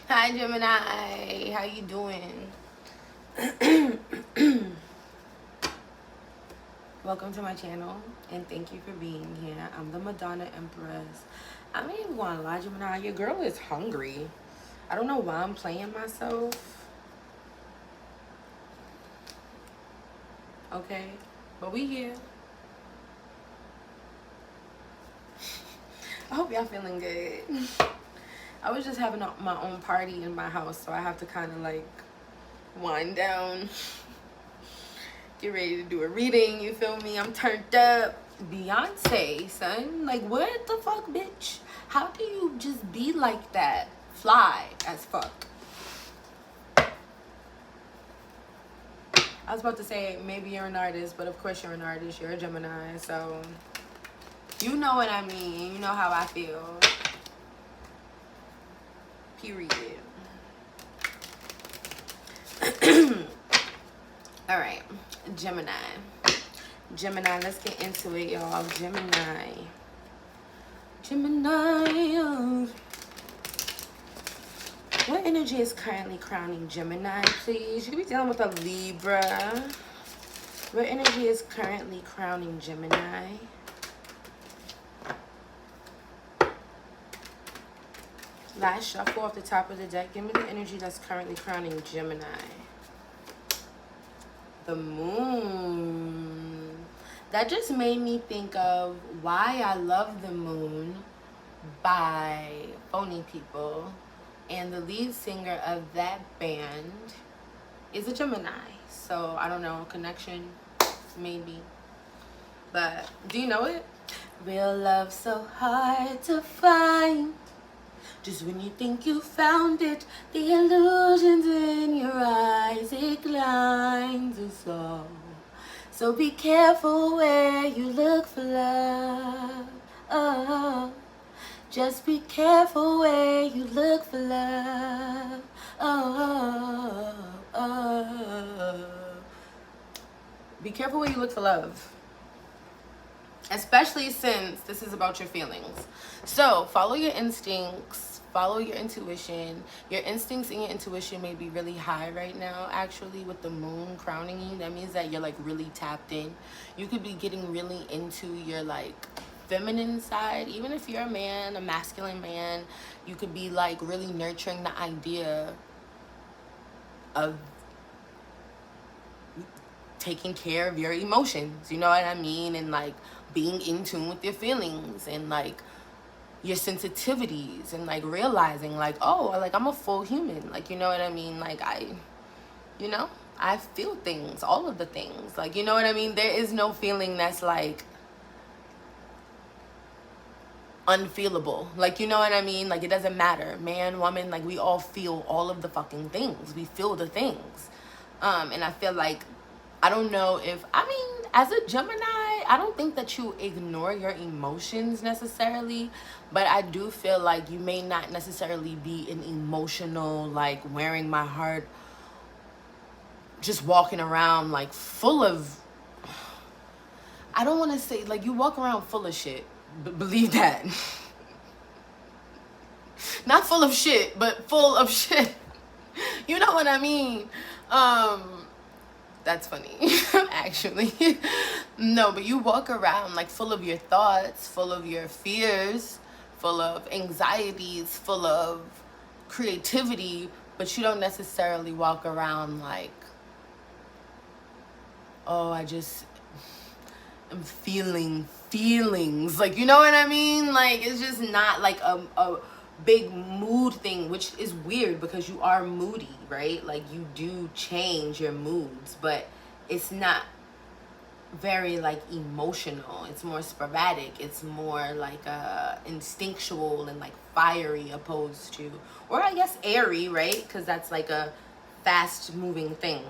Hi Gemini, how you doing? Welcome to my channel and thank you for being here. I'm the Madonna Empress. I'm not even gonna lie, Gemini, your girl is hungry. I don't know why I'm playing myself. Okay, but we here. I hope y'all feeling good. I was just having my own party in my house, so I have to kind of like wind down, get ready to do a reading. You feel me? I'm turned up. Beyonce, son. Like, what the fuck, bitch? How do you just be like that? Fly as fuck. I was about to say maybe you're an artist, but of course you're an artist. You're a Gemini, so you know what I mean. You know how I feel. Period. All right, Gemini. Gemini, let's get into it, y'all. Gemini. What energy is currently crowning Gemini, please? You could be dealing with a Libra. What energy is currently crowning Gemini? Last shuffle off the top of the deck. Give me the energy that's currently crowning Gemini. The moon. That just made me think of Why I Love the Moon by Phony People. And the lead singer of that band is a Gemini. So, I don't know, connection, maybe. But, do you know it? Real love so hard to find. Just when you think you found it, the illusions in your eyes, it blinds us all. So be careful where you look for love. Oh, just be careful where you look for love. Oh, be careful where you look for love. Especially since this is about your feelings. So follow your instincts, follow your intuition. Your instincts and your intuition may be really high right now, actually, with the moon crowning you. That means that you're like really tapped in. You could be getting really into your like feminine side. Even if you're a man, a masculine man, you could be like really nurturing the idea of taking care of your emotions, you know what I mean? And like being in tune with your feelings and like your sensitivities and like realizing like, oh, like I'm a full human, like, you know what I mean? Like I feel things, all of the things, like, you know what I mean? There is no feeling that's like unfeelable, like, you know what I mean? Like, it doesn't matter, man, woman, like we all feel all of the fucking things. We feel the things. And I feel like, I don't know if, I mean, as a Gemini, I don't think that you ignore your emotions necessarily, but I do feel like you may not necessarily be an emotional, like wearing my heart, just walking around like full of, I don't want to say, like you walk around full of shit, believe that. Not full of shit, but full of shit. You know what I mean? That's funny, actually. No, but you walk around like full of your thoughts, full of your fears, full of anxieties, full of creativity, but you don't necessarily walk around like, oh, I just am feeling feelings. Like, you know what I mean? Like, it's just not like a big mood thing, which is weird because you are moody, right? Like you do change your moods, but it's not very like emotional. It's more sporadic. It's more like instinctual and like fiery, opposed to, or I guess airy, right? Because that's like a fast moving thing.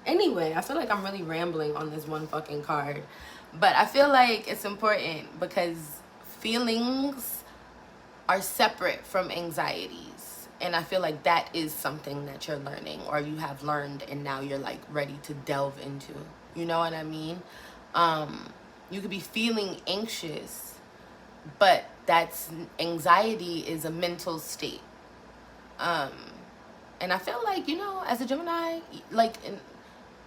Anyway, I feel like I'm really rambling on this one fucking card, but I feel like it's important because feelings are separate from anxieties, and I feel like that is something that you're learning, or you have learned, and now you're like ready to delve into, you know what I mean? You could be feeling anxious, but that's anxiety is a mental state. And I feel like, you know, as a Gemini, like,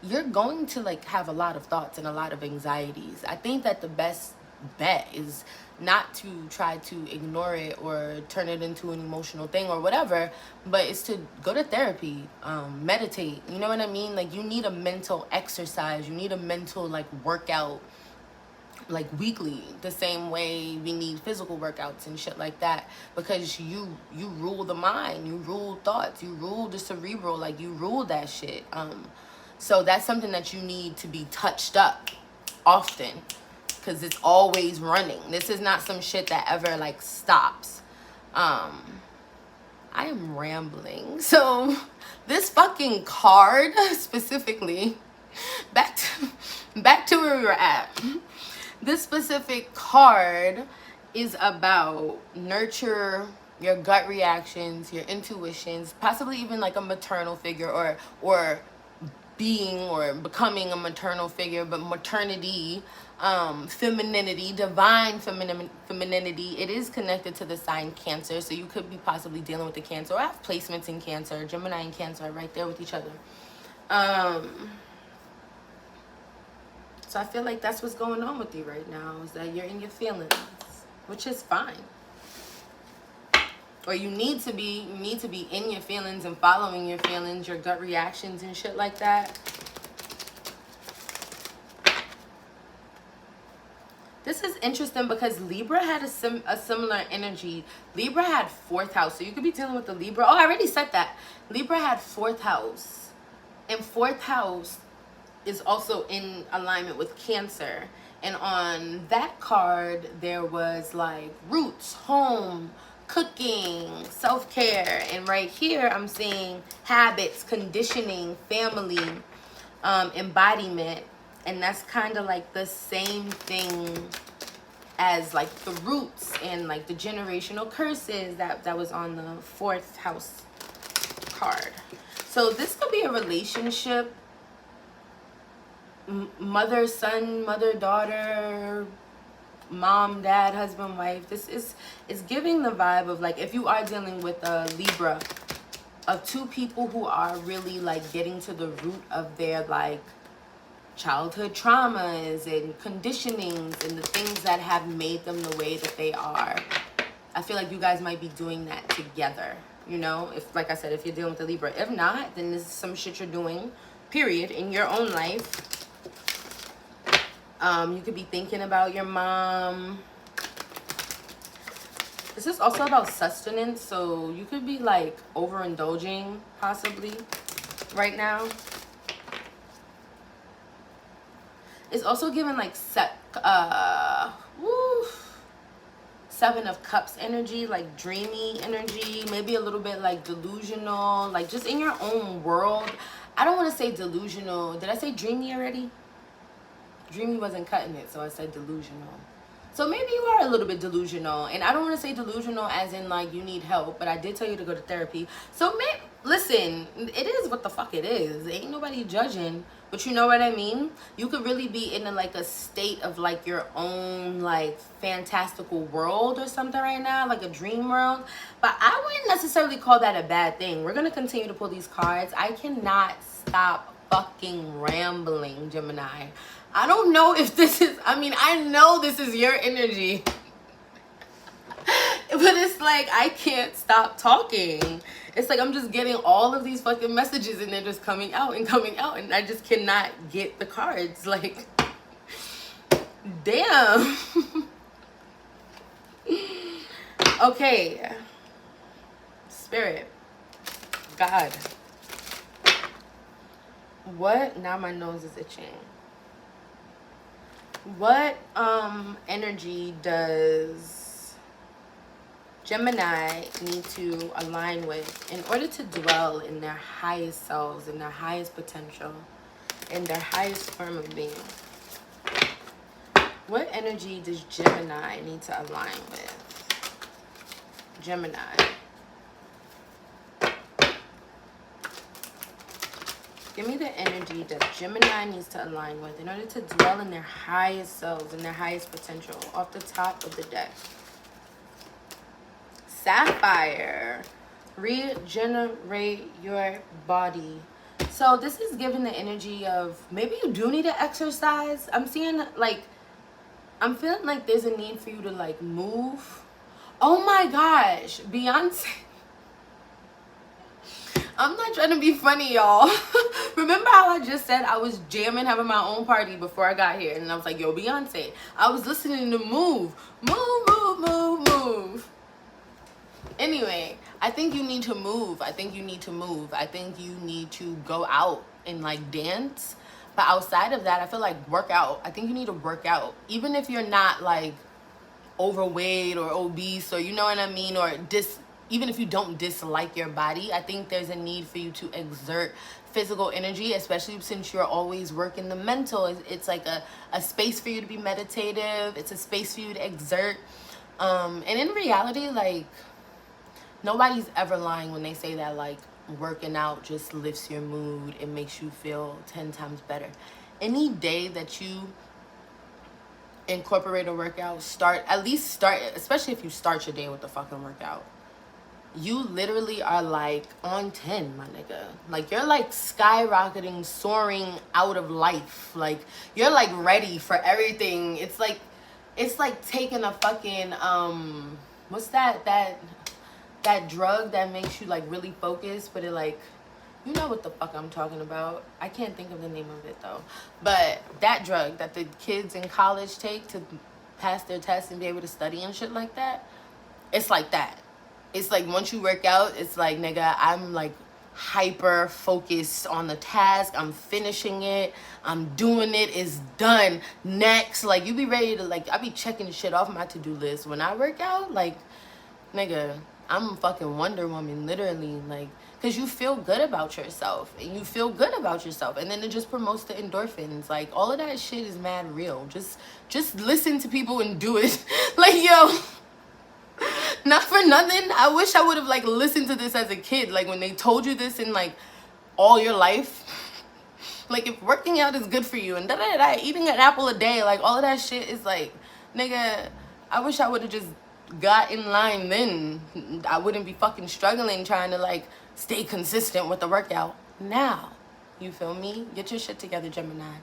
you're going to like have a lot of thoughts and a lot of anxieties. I think that the best bet is not to try to ignore it or turn it into an emotional thing or whatever, but it's to go to therapy, meditate. You know what I mean? Like, you need a mental exercise. You need a mental like workout, like weekly, the same way we need physical workouts and shit like that, because you rule the mind, you rule thoughts, you rule the cerebral, like you rule that shit. So that's something that you need to be touched up often, because it's always running. This is not some shit that ever like stops. I am rambling. So this fucking card specifically, back to where we were at. This specific card is about nurture your gut reactions, your intuitions, possibly even like a maternal figure or being or becoming a maternal figure, but maternity, femininity, divine femininity. It is connected to the sign Cancer, so you could be possibly dealing with the Cancer, or have placements in Cancer. Gemini and Cancer are right there with each other. So I feel like that's what's going on with you right now, is that you're in your feelings, which is fine. Or you need to be in your feelings and following your feelings, your gut reactions and shit like that. This is interesting because Libra had a similar energy. Libra had 4th house, so you could be dealing with the Libra. Oh, I already said that. Libra had 4th house, and 4th house is also in alignment with Cancer. And on that card, there was like roots, home, cooking, self-care. And right here, I'm seeing habits, conditioning, family, embodiment. And that's kind of like the same thing as like the roots and like the generational curses that was on the 4th house card. So this could be a relationship, mother, son, mother, daughter, mom, dad, husband, wife. This is giving the vibe of like, if you are dealing with a Libra, of two people who are really like getting to the root of their like childhood traumas and conditionings and the things that have made them the way that they are. I feel like you guys might be doing that together, you know, if, like I said, if you're dealing with a Libra. If not, then this is some shit you're doing, period, in your own life. You could be thinking about your mom. This is also about sustenance, so you could be like overindulging possibly right now. It's also giving like 7 of Cups energy, like dreamy energy, maybe a little bit like delusional, like just in your own world. I don't want to say delusional. Did I say dreamy already? Dreamy wasn't cutting it, so I said delusional. So maybe you are a little bit delusional, and I don't want to say delusional as in like you need help, but I did tell you to go to therapy. So maybe, listen, it is what the fuck it is. Ain't nobody judging, but you know what I mean? You could really be in like a state of like your own like fantastical world or something right now, like a dream world. But I wouldn't necessarily call that a bad thing. We're going to continue to pull these cards. I cannot stop fucking rambling, Gemini. I don't know if this is, I mean, I know this is your energy, but it's like, I can't stop talking. It's like, I'm just getting all of these fucking messages and they're just coming out, and I just cannot get the cards. Like, damn. Okay. Spirit. God. What? Now my nose is itching. What energy does Gemini need to align with in order to dwell in their highest selves, in their highest potential, in their highest form of being? What energy does Gemini need to align with? Gemini. Give me the energy that Gemini needs to align with in order to dwell in their highest selves, in their highest potential, off the top of the deck. Sapphire. Regenerate your body. So this is giving the energy of maybe you do need to exercise. I'm seeing like, I'm feeling like there's a need for you to like move. Oh my gosh, Beyonce. I'm not trying to be funny, y'all. Remember how I just said I was jamming, having my own party before I got here, and I was like, yo, Beyonce. I was listening to Move. Move, move, move, move. Anyway, I think you need to move. I think you need to move. I think you need to go out and like dance. But outside of that, I feel like work out. I think you need to work out. Even if you're not like overweight or obese, or you know what I mean, or even if you don't dislike your body, I think there's a need for you to exert physical energy, especially since you're always working the mental. It's like a space for you to be meditative. It's a space for you to exert. And in reality, like, nobody's ever lying when they say that like working out just lifts your mood. It makes you feel 10 times better. Any day that you incorporate a workout, especially if you start your day with a fucking workout, you literally are like on 10, my nigga. Like you're like skyrocketing, soaring out of life. Like you're like ready for everything. It's like taking a fucking what's that drug that makes you like really focus, but it like, you know what the fuck I'm talking about. I can't think of the name of it though. But that drug that the kids in college take to pass their tests and be able to study and shit like that, it's like that. It's like once you work out, it's like, nigga, I'm like hyper focused on the task. I'm finishing it. I'm doing it. It's done. Next. Like you be ready to like, I be checking shit off my to-do list. When I work out, like, nigga, I'm fucking Wonder Woman, literally, like, because you feel good about yourself, and you feel good about yourself, and then it just promotes the endorphins. Like, all of that shit is mad real. Just listen to people and do it. Like, yo, not for nothing, I wish I would have, like, listened to this as a kid, like, when they told you this in, like, all your life. Like, if working out is good for you, and da-da-da-da, eating an apple a day, like, all of that shit is, like, nigga, I wish I would have just got in line then. I wouldn't be fucking struggling trying to like stay consistent with the workout now. You feel me? Get your shit together, Gemini.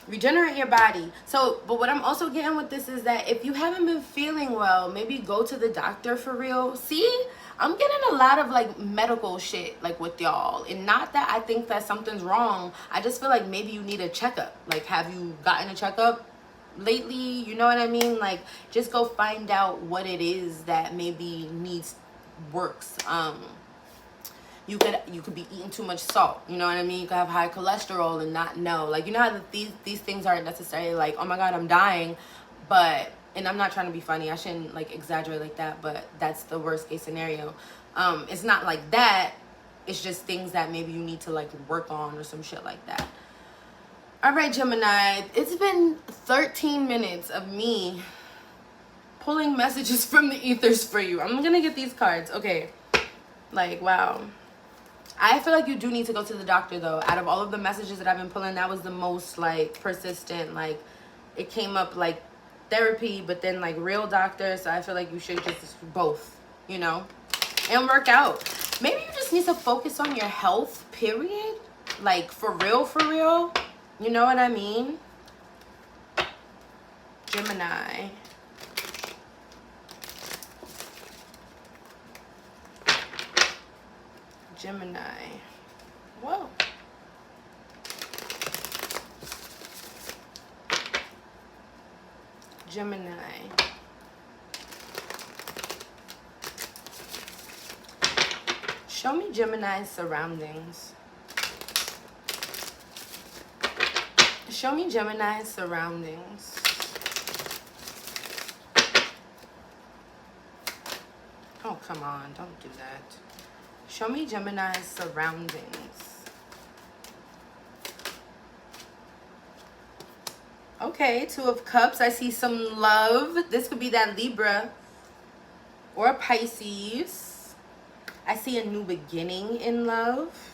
Regenerate your body. So, but what I'm also getting with this is that if you haven't been feeling well, maybe go to the doctor for real. See, I'm getting a lot of like medical shit like with y'all, and not that I think that something's wrong. I just feel like maybe you need a checkup. Like, have you gotten a checkup lately? You know what I mean? Like, just go find out what it is that maybe needs works. You could be eating too much salt, you know what I mean? You could have high cholesterol and not know. Like, you know how these things aren't necessarily like, oh my god, I'm dying, but, and I'm not trying to be funny, I shouldn't like exaggerate like that, but that's the worst case scenario. It's not like that, it's just things that maybe you need to like work on or some shit like that. All right, Gemini, it's been 13 minutes of me pulling messages from the ethers for you. I'm gonna get these cards. Okay, like, wow. I feel like you do need to go to the doctor though. Out of all of the messages that I've been pulling, that was the most like persistent. Like, it came up like therapy, but then like real doctor. So I feel like you should just both, you know, and work out. Maybe you just need to focus on your health, period. Like, for real, for real. You know what I mean? Gemini. Gemini. Whoa. Gemini. Show me Gemini's surroundings. Show me Gemini's surroundings. Oh, come on. Don't do that. Show me Gemini's surroundings. Okay, Two of Cups. I see some love. This could be that Libra or Pisces. I see a new beginning in love.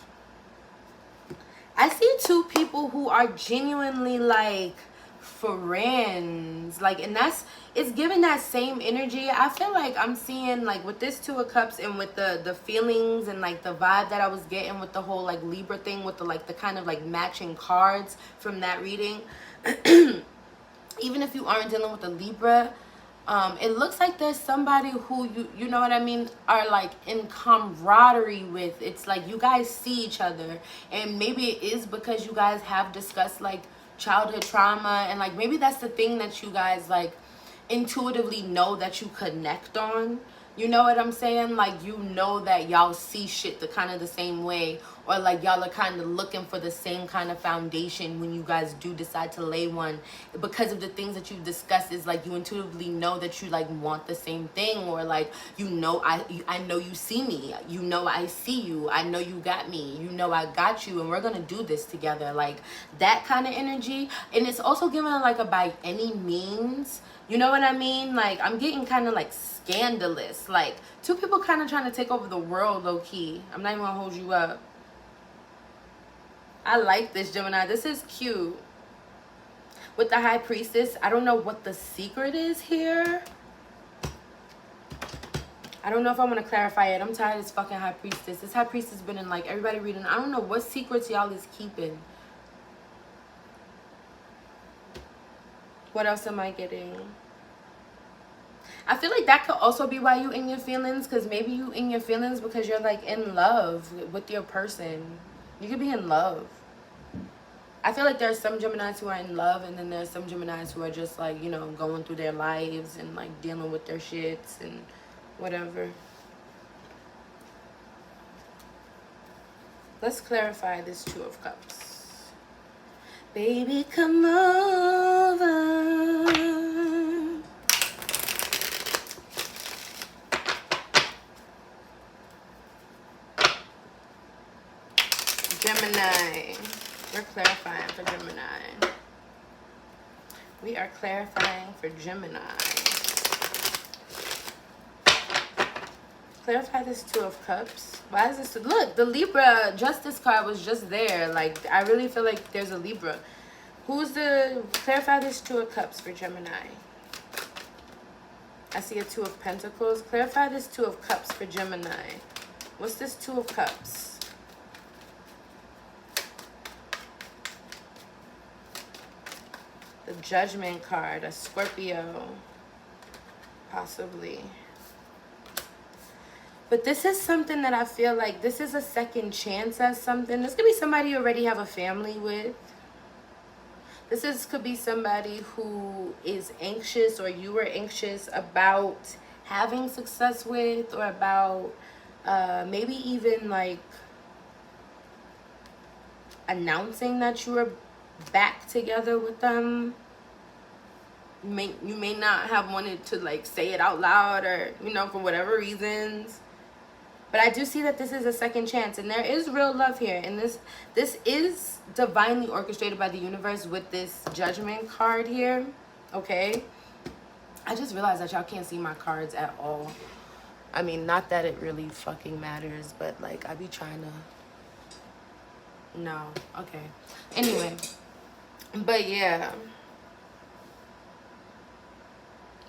I see two people who are genuinely like friends. Like, and that's, it's giving that same energy. I feel like I'm seeing, like, with this Two of Cups and with the feelings and like the vibe that I was getting with the whole like Libra thing, with the like the kind of like matching cards from that reading. Even if you aren't dealing with a Libra, it looks like there's somebody who you know what I mean, are like in camaraderie with. It's like you guys see each other, and maybe it is because you guys have discussed like childhood trauma, and like maybe that's the thing that you guys like intuitively know that you connect on. You know what I'm saying? Like, you know that y'all see shit the kind of the same way, or like y'all are kind of looking for the same kind of foundation when you guys do decide to lay one, because of the things that you've discussed. Is like you intuitively know that you like want the same thing, or like, you know, I know you see me, you know I see you, I know you got me, you know I got you, and we're gonna do this together. Like that kind of energy. And it's also given like a by any means. You know what I mean? Like, I'm getting kind of like scandalous. Like, two people kind of trying to take over the world, low key. I'm not even gonna hold you up. I like this, Gemini. This is cute. With the High Priestess, I don't know what the secret is here. I don't know if I want to clarify it. I'm tired of this fucking High Priestess. This High Priestess been in like everybody reading. I don't know what secrets y'all is keeping. What else am I getting? I feel like that could also be why you in your feelings, because maybe you in your feelings because you're like in love with your person. You could be in love. I feel like there's some Geminis who are in love, and then there's some Geminis who are just like, you know, going through their lives and like dealing with their shits and whatever. Let's clarify this Two of Cups. Baby, come over. Gemini. We're clarifying for Gemini. We are clarifying for Gemini. Clarify this Two of Cups. Why is this? Look, the Libra Justice card was just there. Like, I really feel like there's a Libra. Who's the... Clarify this Two of Cups for Gemini. I see a Two of Pentacles. Clarify this Two of Cups for Gemini. What's this Two of Cups? The Judgment card. A Scorpio. Possibly. But this is something that I feel like this is a second chance at something. This could be somebody you already have a family with. This could be somebody who is anxious, or you were anxious about having success with, or about maybe even like announcing that you were back together with them. You may not have wanted to like say it out loud, or, you know, for whatever reasons. But I do see that this is a second chance, and there is real love here. And this is divinely orchestrated by the universe with this Judgment card here, okay? I just realized that y'all can't see my cards at all. I mean, not that it really fucking matters, but like, I be trying to... No, okay. Anyway, but yeah.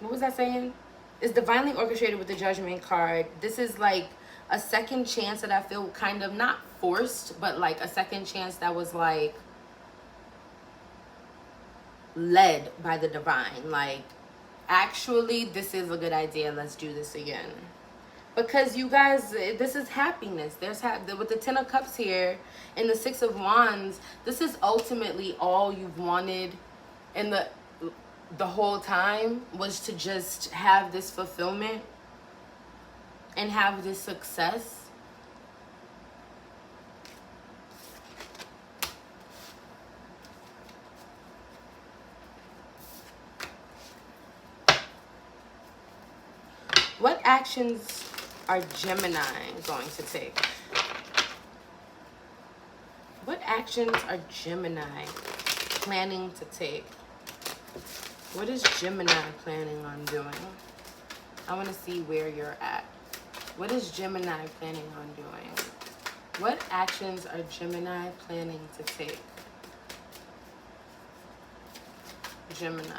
What was I saying? It's divinely orchestrated with the Judgment card. This is like a second chance that I feel kind of not forced, but like a second chance that was like led by the divine. Like, actually, this is a good idea. Let's do this again. Because you guys, this is happiness. There's with the Ten of Cups here and the Six of Wands, this is ultimately all you've wanted in the whole time, was to just have this fulfillment and have this success. What actions are Gemini going to take? What actions are Gemini planning to take? What is Gemini planning on doing? I want to see where you're at. What is Gemini planning on doing? What actions are Gemini planning to take? Gemini.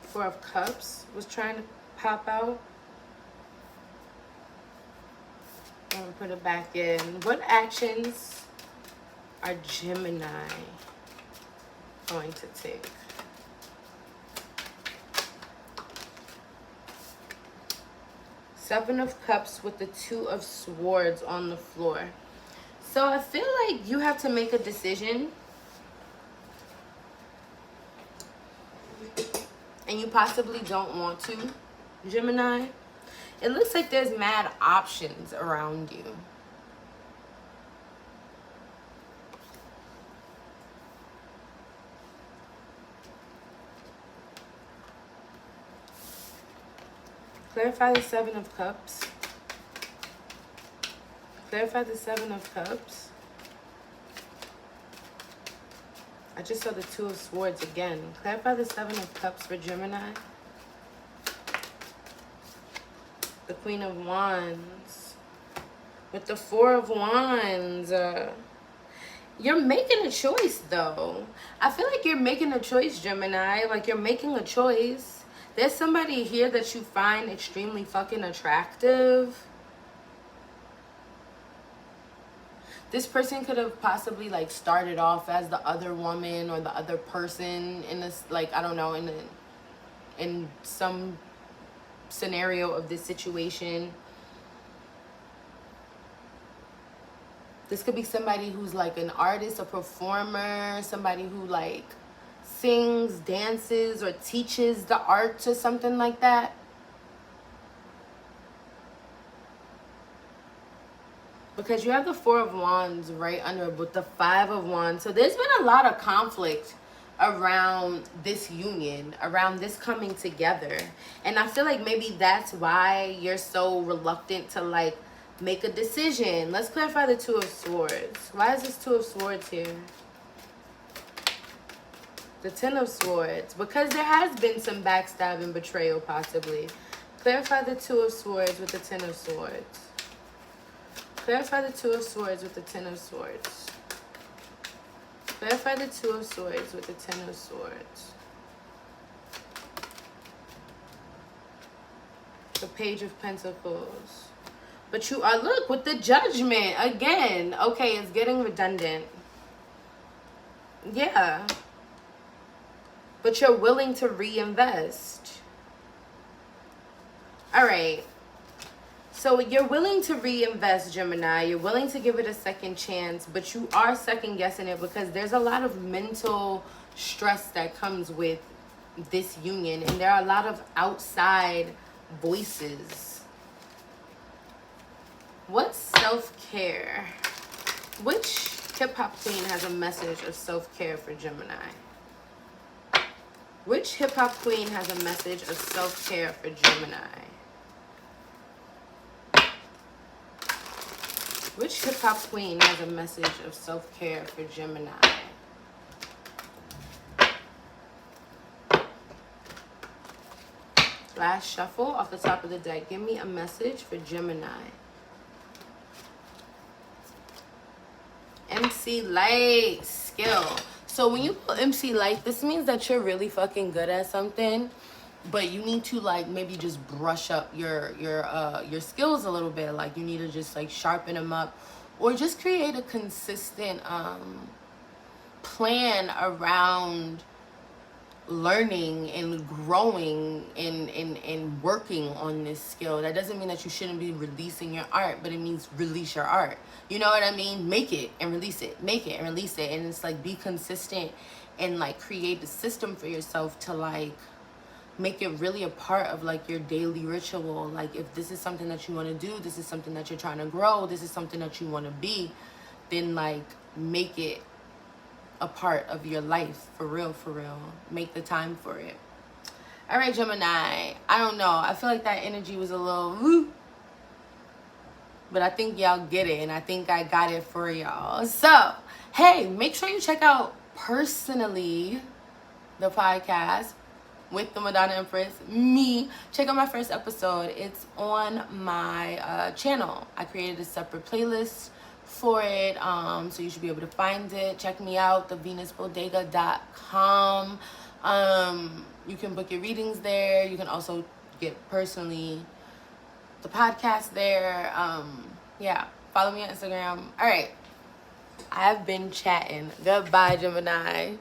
Four of Cups was trying to pop out. I'm gonna put it back in. What actions are Gemini going to take? Seven of Cups with the Two of Swords on the floor. So I feel like you have to make a decision. And you possibly don't want to, Gemini. It looks like there's mad options around you. Clarify the Seven of Cups. Clarify the Seven of Cups. I just saw the Two of Swords again. Clarify the Seven of Cups for Gemini. The Queen of Wands. With the Four of Wands. You're making a choice, though. I feel like you're making a choice, Gemini. Like, you're making a choice. There's somebody here that you find extremely fucking attractive. This person could have possibly, like, started off as the other woman or the other person in this, like, I don't know, in some scenario of this situation. This could be somebody who's, like, an artist, a performer, somebody who, like, sings, dances, or teaches the art or something like that. Because you have the Four of Wands right under with the Five of Wands. So there's been a lot of conflict around this union, around this coming together. And I feel like maybe that's why you're so reluctant to, like, make a decision. Let's clarify the Two of Swords. Why is this Two of Swords here? The Ten of Swords. Because there has been some backstabbing, betrayal possibly. Clarify the Two of Swords with the Ten of Swords. Clarify the Two of Swords with the Ten of Swords. Clarify the Two of Swords with the Ten of Swords. The Page of Pentacles. But you are, look, with the Judgment again. Okay, it's getting redundant. Yeah. But you're willing to reinvest. All right. So you're willing to reinvest, Gemini. You're willing to give it a second chance, but you are second guessing it because there's a lot of mental stress that comes with this union. And there are a lot of outside voices. What's self-care? Which hip-hop queen has a message of self-care for Gemini? Which hip-hop queen has a message of self-care for Gemini? Which hip-hop queen has a message of self-care for Gemini? Last shuffle off the top of the deck. Give me a message for Gemini. MC Light, skill. So when you put MC Light, this means that you're really fucking good at something, but you need to, like, maybe just brush up your skills a little bit. Like, you need to just, like, sharpen them up, or just create a consistent plan around learning and growing and working on this skill. That doesn't mean that you shouldn't be releasing your art, but it means release your art. You know what I mean? Make it and release it. Make it and release it. And it's like, be consistent and, like, create a system for yourself to, like, make it really a part of, like, your daily ritual. Like, if this is something that you want to do, this is something that you're trying to grow, this is something that you want to be, then, like, make it a part of your life, for real, for real. Make the time for it. All right, Gemini. I don't know. I feel like that energy was a little woo, but I think y'all get it, and I think I got it for y'all. So, hey, make sure you check out Personally, the podcast with the Madonna Empress, me. Check out my first episode. It's on my channel. I created a separate playlist for it. So you should be able to find it. Check me out, thevenusbodega.com. You can book your readings there. You can also get personally the podcast there. Yeah, follow me on Instagram. All right, I've been chatting. Goodbye, Gemini.